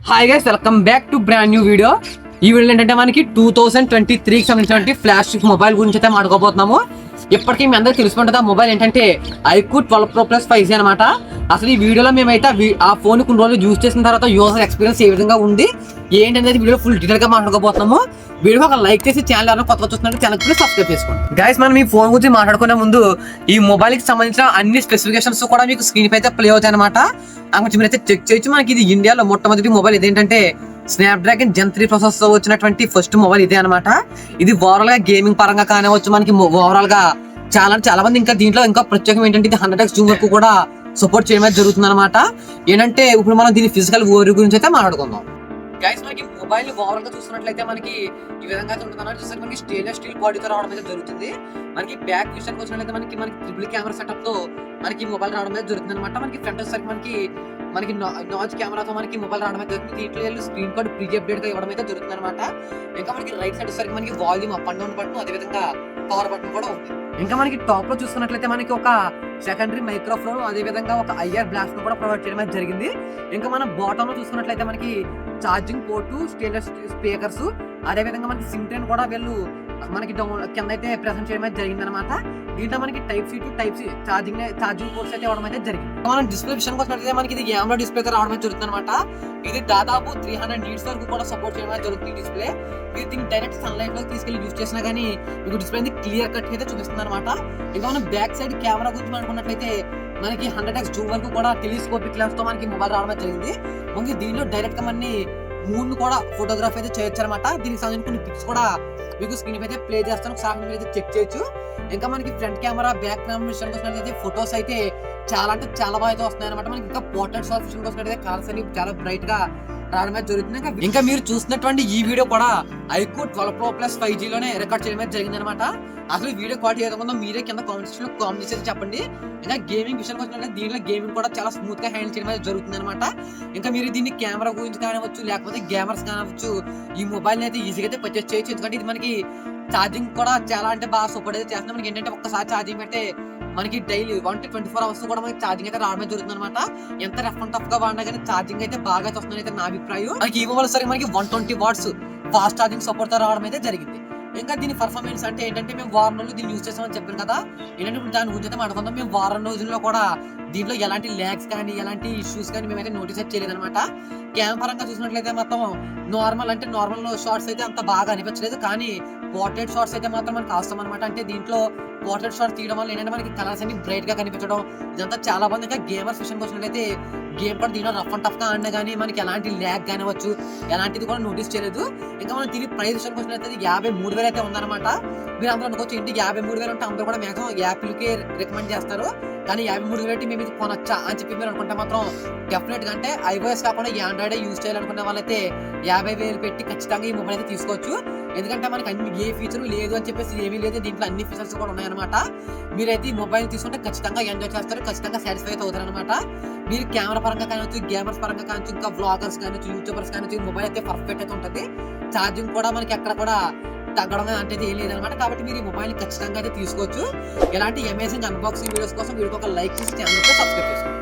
Hi guys, welcome back to brand new video. ఈ video ఏంటంటే మనకి 2023కి సంబంధించిన ఫ్లాగ్షిప్ మొబైల్ గురించి అయితే మాట్లాడుకోబోతున్నాము. ఇప్పటికీ మీ అందరికీ తెలిసిపోతుంది ఆ మొబైల్ ఏంటంటే iQOO 12 Pro Plus 5G అనమాట. అసలు ఈ వీడియోలో మేమైతే ఆ ఫోన్ కొన్ని రోజులు యూజ్ చేసిన తర్వాత యూజర్ ఎక్స్పీరియన్స్ ఏ విధంగా ఉంది ఏంటనేది వీడియో ఫుల్ డీటెయిల్ గా మాట్లాడుకోబోతున్నాము. వీడియో ఒక లైక్ చేసి ఛానల్ ఎవరైనా కొత్తగా చూస్తున్నట్టు ఛానల్ కూడా సబ్స్క్రైబ్ చేసుకోండి. గైస్, మనం ఈ ఫోన్ గురించి మాట్లాడుకునే ముందు ఈ మొబైల్ కి సంబంధించిన అన్ని స్పెసిఫికేషన్స్ కూడా మీకు స్క్రీన్ పై అయితే ప్లే అవుతాయి అనమాట. కొంచెం మీరైతే చెక్ చేయొచ్చు. మనకి ఇది ఇండియాలో మొట్టమొదటి మొబైల్ ఇదేంటంటే స్నాప్డ్రాగన్ Gen 3 ప్రాసెసర్ తో వచ్చినటువంటి ఫస్ట్ మొబైల్ ఇదే అనమాట. ఇది ఓవరాల్ గా గేమింగ్ పరంగా కానివచ్చు, మనకి ఓవరాల్ గా చాలా మంది ఇంకా దీంట్లో ఇంకా ప్రత్యేకం ఏంటంటే ఇది 100x జూమ్ వరకు కూడా సపోర్ట్ చేయడం జరుగుతుంది అనమాట. ఏంటంటే ఇప్పుడు మనం దీని ఫిజికల్ ఓవర్ గురించి అయితే మాట్లాడుకుందాం. గైస్, మనకి మొబైల్ ఓవరాల్ గా చూస్తున్నట్లయితే మనకి ఈ విధంగా ఉంటుంది. చూస్తే మనకి స్టెయిన్లెస్ స్టీల్ బాడీతో రావడం అయితే జరుగుతుంది. మనకి బ్యాక్ విషయానికి వచ్చినట్లయితే మనకి ట్రిపుల్ కెమెరా సెటప్ తో మనకి మొబైల్ రావడం అయితే జరుగుతుంది అనమాట. మనకి ఫ్రంట్ వచ్చేసరికి మనకి నాచ్ కెమెరాతో మనకి మొబైల్ రావడం అయితే జరుగుతుంది. దీంట్లో స్క్రీన్ కార్డ్ ప్రీ అప్డేట్ గా ఇవ్వడం అయితే జరుగుతుంది అనమాట. ఇంకా మనకి రైట్ సైడ్ వచ్చేసరికి మనకి volume up and down button, అదే విధంగా పవర్ బటన్ కూడా ఉంది. ఇంకా మనకి టాప్ లో చూసుకున్నట్లయితే మనకి ఒక సెకండరీ మైక్రోఫోన్, అదే విధంగా ఒక ఐఆర్ బ్లాస్ట్ కూడా ప్రొవైడ్ చేయడం అయితే జరిగింది. ఇంకా మనం బాటమ్ లో చూసుకున్నట్లయితే మనకి ఛార్జింగ్ పోర్టు, స్టెయిన్లెస్ స్పీకర్స్, అదే విధంగా మనకి సిమ్ ట్రైన్ కూడా వీళ్ళు మనకి కింద అయితే ప్రెసెంట్ చేయడం అయితే జరిగింది అనమాట. దీంట్లో మనకి type C to type C charging ports అయితే ఇవ్వడం అయితే జరిగింది. మనం డిస్ప్లే విషయానికి వచ్చినట్లయితే మనకి ఇది AMOLED డిస్ప్లే రావడం అయితే జరుగుతుంది అనమాట. ఇది దాదాపు 300 nits వరకు కూడా సపోర్ట్ చేయడం అయితే జరుగుతుంది. డిస్ప్లే మీరు దీన్ని డైరెక్ట్ సన్లైట్ లో తీసుకెళ్లి యూజ్ చేసినా కానీ మీకు డిస్ప్లే క్లియర్ కట్ అయితే చూపిస్తుంది అనమాట. ఇంకా మనం బ్యాక్ సైడ్ కెమెరా గురించి అనుకున్నట్లయితే మనకి 100x జూమ్ వరకు కూడా టెలిస్కోపిక్ లెన్స్ తో మనకి మొబైల్ రావడం జరిగింది. మనకి దీనిలో డైరెక్ట్ గా మనని మూన్ కూడా ఫోటోగ్రఫీ అయితే చేయొచ్చు అనమాట. దీనికి సంబంధించిన కొన్ని పిక్స్ కూడా మీకు స్క్రీన్ అయితే ప్లే చేస్తాను, ఒకసారి మీరు అయితే చెక్ చేయొచ్చు. ఇంకా మనకి ఫ్రంట్ కెమెరా, బ్యాక్ కెమెరా విషయానికి వచ్చినట్లయితే ఫొటోస్ అయితే చాలా బాగా అయితే వస్తున్నాయి అనమాట. మనకి ఇంకా పోర్ట్రేట్ షాట్ విషయానికి వచ్చినట్లయితే కలర్స్ అన్ని చాలా బ్రైట్ గా రావడం అయితే జరుగుతుంది. ఇంకా మీరు చూసినటువంటి ఈ వీడియో కూడా iQOO 12 Pro Plus 5G లోనే రికార్డ్ చేయడం అయితే జరిగింది అనమాట. అసలు వీడియో క్వాలిటీ ఏదో ఉందో మీరే కింద కామెంట్ సెక్షన్ లో కామెంట్ చేసి చెప్పండి. ఇంకా గేమింగ్ విషయానికి వచ్చినట్లయితే దీంట్లో గేమింగ్ కూడా చాలా స్మూత్ గా హ్యాండిల్ చేయడం అయితే జరుగుతుంది అనమాట. ఇంకా మీరు దీన్ని కెమెరా గురించి కానివచ్చు, లేకపోతే గేమర్స్ కానివచ్చు, ఈ మొబైల్ అయితే ఈజీగా అయితే పర్చేస్ చేయొచ్చు. ఎందుకంటే ఇది మనకి ఛార్జింగ్ కూడా చాలా బాగా సపోర్ట్ అయితే చేస్తుంది. మనకి ఏంటంటే ఒక్కసారి ఛార్జింగ్ పెడితే మనకి డైలీ 1 to 24 hours కూడా మనకి ఛార్జింగ్ అయితే రావడమే జరుగుతుంది అనమాట. ఎంత రఫ్ అండ్ టఫ్ గా వాడినా కానీ ఛార్జింగ్ అయితే బాగా వస్తుంది అయితే నా అభిప్రాయం. మనకి ఈ మొబైల్ సరికి మనకి 120 watts ఫాస్ట్ ఛార్జింగ్ సపోర్ట్ తో రావడం అయితే జరిగింది. ఇంకా దీని పర్ఫార్మెన్స్ అంటే ఏంటంటే మేము వారం రోజులు దీన్ని యూజ్ చేస్తామని చెప్పాను కదా. ఏంటంటే ఇప్పుడు దాని గురించి అయితే మాట్లాడుకుందాం. మేము వారం రోజుల్లో కూడా దీంట్లో ఎలాంటి ల్యాగ్స్ కానీ ఎలాంటి ఇష్యూస్ కానీ మేమైతే నోటీస్ అయితే చేయలేదు అనమాట. క్యామ్ పరంగా చూసినట్లయితే మొత్తం నార్మల్ షార్ట్స్ అయితే అంత బాగా అనిపించలేదు. కానీ పోర్ట్రేట్ షార్ట్స్ అయితే మాత్రం మనకు అవసరం అనమాట. అంటే దీంట్లో పోర్ట్రేట్ షార్ట్స్ తీయడం వల్ల ఏంటంటే మనకి కలర్స్ అన్ని బ్రైట్ గా కనిపించడం, ఇదంతా చాలా బాగుంది. ఇంకా గేమర్స్ విషయానికి వచ్చినట్లయితే గేమ్ కూడా దీంట్లో రఫ్ అండ్ టఫ్ గా ఆడినా కానీ మనకి ఎలాంటి ల్యాగ్ కానివచ్చు, ఎలాంటిది కూడా నోటీస్ చేయలేదు. ఇంకా మనం దీని ప్రైస్ విషయానికి వచ్చినట్లయితే 53,000 అయితే ఉందన్నమాట. మీరు అందరూ అనుకోవచ్చు ఏంటి 53,000 అంటే అందరూ కూడా మాక్సిమం యాపిల్కే రికమెండ్ చేస్తారు. కానీ 53,000 మేము ఇది కొనొచ్చా అని చెప్పి మీరు అనుకుంటే మాత్రం డెఫినెట్ గా అంటే iOS కాకుండా ఆండ్రాయిడ్ యూజ్ చేయాలనుకునే వాళ్ళైతే 50,000 పెట్టి ఖచ్చితంగా ఈ మొబైల్ అయితే తీసుకోవచ్చు. ఎందుకంటే మనకి అన్ని ఏ ఫీచర్ లేదు అని చెప్పేసి ఏమీ లేదు, దీంట్లో అన్ని ఫీచర్స్ కూడా ఉన్నాయన్నమాట. మీరైతే ఈ మొబైల్ తీసుకుంటే ఖచ్చితంగా ఎంజాయ్ చేస్తారు, ఖచ్చితంగా సాటిస్ఫై అయితే అవుతారు అనమాట. మీరు కెమెరా పరంగా కానివచ్చు, గేమర్స్ పరంగా కానివచ్చు, ఇంకా వ్లాగర్స్ కానివచ్చు, యూట్యూబర్స్ కానివచ్చు, ఈ మొబైల్ అయితే పర్ఫెక్ట్ అయితే ఉంటుంది. ఛార్జింగ్ కూడా మనకి ఎక్కడ కూడా తగ్గడం అంటే ఏం లేదనమాట. కాబట్టి మీరు ఈ మొబైల్ ఖచ్చితంగా అయితే తీసుకోవచ్చు. ఇలాంటి అమేజింగ్ అన్బాక్సింగ్ వీడియోస్ కోసం వీడియోకి ఒక లైక్ చేసి ఛానల్ సబ్స్క్రైబ్ చేసుకోండి.